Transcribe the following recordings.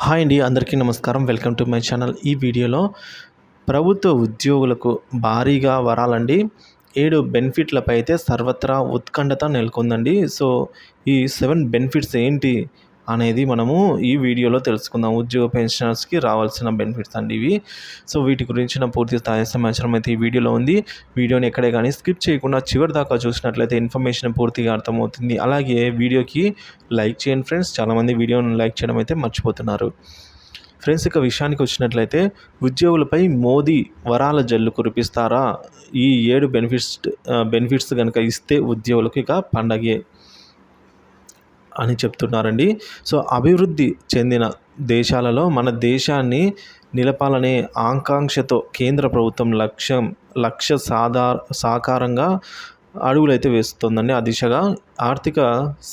Hi అండి, అందరికీ నమస్కారం. Welcome to my channel. ఈ వీడియోలో ప్రభుత్వ ఉద్యోగులకు భారీగా వరాలండి. 7 బెనిఫిట్లపై అయితే సర్వత్రా ఉత్కంఠత నెలకొందండి. సో, ఈ 7 బెనిఫిట్స్ ఏంటి అనేది మనము ఈ వీడియోలో తెలుసుకుందాం. ఉద్యోగ పెన్షనర్స్‌కి రావాల్సిన బెనిఫిట్స్ అండి ఇవి. సో, వీటి గురించిన పూర్తి స్థాయి సమాచారం అయితే ఈ వీడియోలో ఉంది. వీడియోని ఎక్కడే కానీ స్కిప్ చేయకుండా చివరి దాకా చూసినట్లయితే ఇన్ఫర్మేషన్ పూర్తిగా అర్థమవుతుంది. అలాగే వీడియోకి లైక్ చేయండి ఫ్రెండ్స్. చాలామంది వీడియోని లైక్ చేయడం అయితే మర్చిపోతున్నారు. ఫ్రెండ్స్, ఇక విషయానికి వచ్చినట్లయితే ఉద్యోగులపై మోదీ వరాల జల్లు కురిపిస్తారా? ఈ 7 బెనిఫిట్స్ కనుక ఇస్తే ఉద్యోగులకు ఇక పండగే అని చెప్తున్నారండి. సో, అభివృద్ధి చెందిన దేశాలలో మన దేశాన్ని నిలపాలనే ఆకాంక్షతో కేంద్ర ప్రభుత్వం లక్ష్య సాకారంగా అడుగులైతే వేస్తుందండి. ఆ దిశగా ఆర్థిక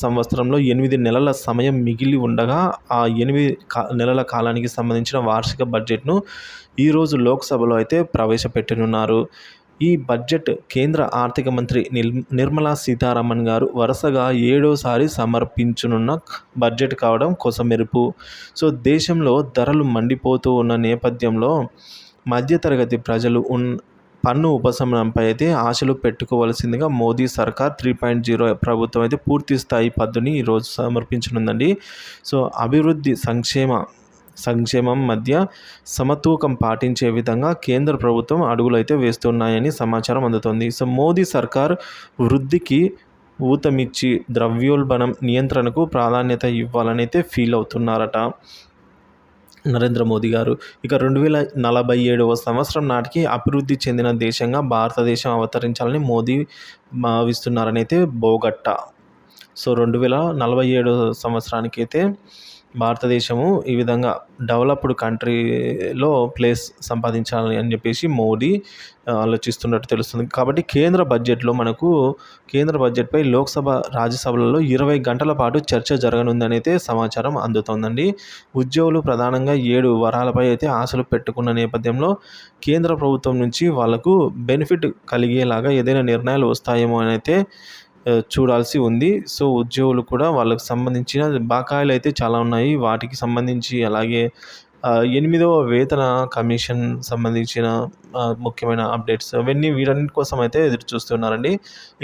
సంవత్సరంలో 8 నెలల సమయం మిగిలి ఉండగా ఆ 8 నెలల కాలానికి సంబంధించిన వార్షిక బడ్జెట్ను ఈరోజు లోక్సభలో అయితే ప్రవేశపెట్టనున్నారు. ఈ బడ్జెట్ కేంద్ర ఆర్థిక మంత్రి నిర్మలా సీతారామన్ గారు వరుసగా 7వసారి సమర్పించనున్న బడ్జెట్ కావడం కొసమెరుపు. సో, దేశంలో ధరలు మండిపోతూ ఉన్న నేపథ్యంలో మధ్యతరగతి ప్రజలు పన్ను ఉపశమనంపై అయితే ఆశలు పెట్టుకోవాల్సిందిగా మోదీ సర్కార్ 3.0 ప్రభుత్వం అయితే పూర్తి స్థాయి పద్దుని ఈరోజు సమర్పించనుందండి. సో, అభివృద్ధి సంక్షేమం మధ్య సమతూకం పాటించే విధంగా కేంద్ర ప్రభుత్వం అడుగులైతే వేస్తున్నాయని సమాచారం అందుతోంది. సో, మోదీ సర్కార్ వృద్ధికి ఊతమిచ్చి ద్రవ్యోల్బణం నియంత్రణకు ప్రాధాన్యత ఇవ్వాలని అయితే ఫీల్ అవుతున్నారట నరేంద్ర మోదీ గారు. ఇక 2047వ సంవత్సరం నాటికి అభివృద్ధి చెందిన దేశంగా భారతదేశం అవతరించాలని మోదీ భావిస్తున్నారని అయితే బోగట్టా. సో, 2047 సంవత్సరానికైతే భారతదేశము ఈ విధంగా డెవలప్డ్ కంట్రీలో ప్లేస్ సంపాదించాలి అని చెప్పేసి మోడీ ఆలోచిస్తున్నట్టు తెలుస్తుంది. కాబట్టి కేంద్ర బడ్జెట్పై లోక్సభ, రాజ్యసభలలో 20 గంటల పాటు చర్చ జరగనుందని అయితే సమాచారం అందుతోందండి. ఉద్యోగులు ప్రధానంగా 7 వరాలపై అయితే ఆశలు పెట్టుకున్న నేపథ్యంలో కేంద్ర ప్రభుత్వం నుంచి వాళ్లకు బెనిఫిట్ కలిగేలాగా ఏదైనా నిర్ణయాలు వస్తాయేమో అని అయితే చూడాల్సి ఉంది. సో, ఉద్యోగులు కూడా వాళ్ళకు సంబంధించిన బకాయిలు అయితే చాలా ఉన్నాయి. వాటికి సంబంధించి అలాగే 8వ వేతన కమిషన్ సంబంధించిన ముఖ్యమైన అప్డేట్స్ వీటన్నిటి కోసం అయితే ఎదురు చూస్తున్నారండి.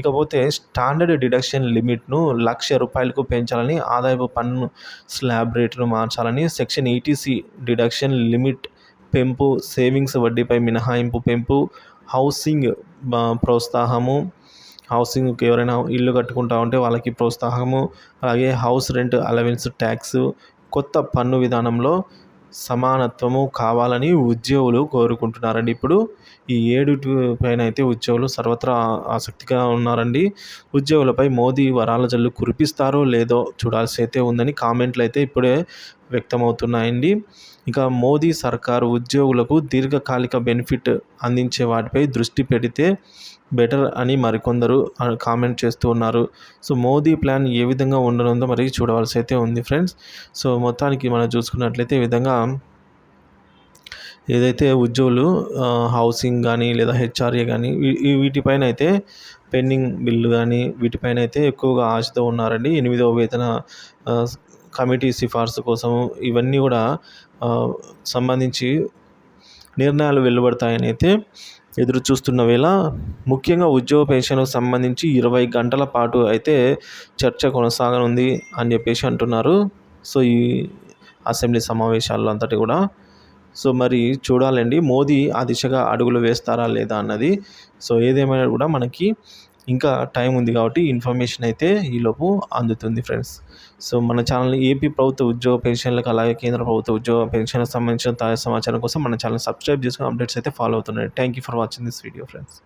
ఇకపోతే స్టాండర్డ్ డిడక్షన్ లిమిట్ను ₹1,00,000 పెంచాలని, ఆదాయపు పన్ను స్లాబ్ రేటును మార్చాలని, సెక్షన్ 80C డిడక్షన్ లిమిట్ పెంపు, సేవింగ్స్ వడ్డీపై మినహాయింపు పెంపు, హౌసింగ్కి ఎవరైనా ఇల్లు కట్టుకుంటా ఉంటే వాళ్ళకి ప్రోత్సాహము, అలాగే హౌస్ రెంట్ అలవెన్స్ ట్యాక్స్, కొత్త పన్ను విధానంలో సమానత్వము కావాలని ఉద్యోగులు కోరుకుంటున్నారండి. ఇప్పుడు ఈ 7 పైన అయితే ఉద్యోగులు సర్వత్రా ఆసక్తిగా ఉన్నారండి. ఉద్యోగులపై మోదీ వరాల జల్లు కురిపిస్తారో లేదో చూడాల్సి అయితే ఉందని కామెంట్లు అయితే ఇప్పుడే వ్యక్తమవుతున్నాయండి. ఇక మోదీ సర్కారు ఉద్యోగులకు దీర్ఘకాలిక బెనిఫిట్ అందించే వాటిపై దృష్టి పెడితే బెటర్ అని మరికొందరు కామెంట్ చేస్తూ ఉన్నారు. సో, మోదీ ప్లాన్ ఏ విధంగా ఉండనుందో మరి చూడవలసి అయితే ఉంది ఫ్రెండ్స్. సో, మొత్తానికి మనం చూసుకున్నట్లయితే ఈ విధంగా ఏదైతే ఉద్యోగులు హౌసింగ్ కానీ లేదా హెచ్ఆర్ఏ కానీ వీటిపైన అయితే పెండింగ్ బిల్లు కానీ వీటిపైన అయితే ఎక్కువగా ఆశతో ఉన్నారండి. 8వ వేతన కమిటీ సిఫార్సు కోసం ఇవన్నీ కూడా సంబంధించి నిర్ణయాలు వెలువడతాయని అయితే ఎదురు చూస్తున్న వేళ ముఖ్యంగా ఉద్యోగ పెన్షన్కు సంబంధించి 20 గంటల పాటు అయితే చర్చ కొనసాగనుంది అని చెప్పేసి అంటున్నారు. సో, ఈ అసెంబ్లీ సమావేశాల్లో అంతటి కూడా. సో, మరి చూడాలండి మోదీ ఆ దిశగా అడుగులు వేస్తారా లేదా అన్నది. సో, ఏదేమైనా కూడా మనకి ఇంకా టైం ఉంది కాబట్టి ఇన్ఫర్మేషన్ అయితే ఈలోపు అందుతుంది ఫ్రెండ్స్. సో, మన ఛానల్ని ఏపీ ప్రభుత్వ ఉద్యోగ పెన్షన్లకు అలాగే కేంద్ర ప్రభుత్వ ఉద్యోగ పెన్షన్లకు సంబంధించిన తాజా సమాచారం కోసం మన ఛానల్ సబ్స్క్రైబ్ చేసుకుని అప్డేట్స్ అయితే ఫాలో అవుతున్నాయి. Thank you for watching this video friends.